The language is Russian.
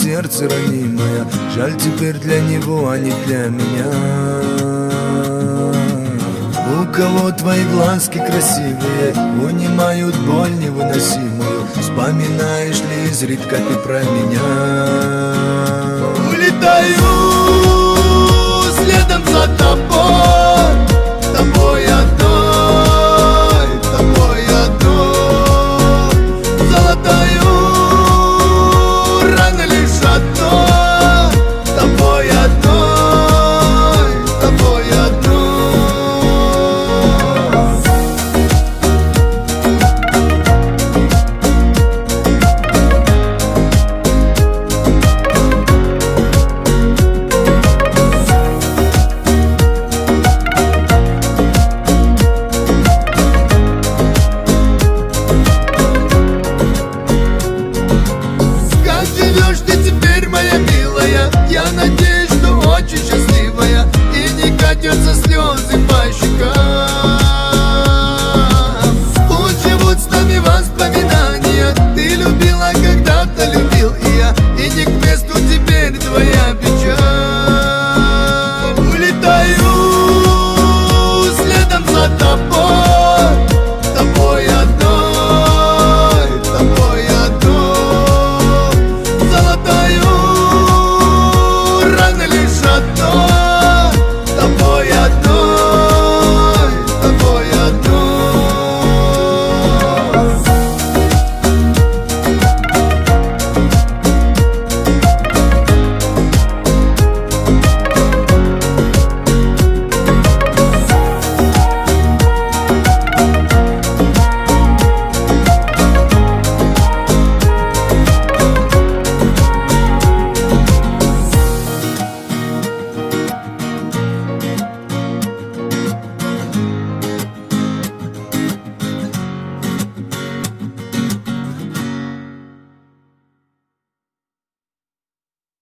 сердце ранимое. Жаль теперь для него, а не для меня. У кого твои глазки красивые унимают боль невыносимую? Вспоминаешь ли изредка ты про меня? Улетаю следом за тобой, тобой одной, тобой одной. Золотою рано лишь одной, тобой одной, тобой одной. Я надеюсь, что очень счастливая и не катятся слезы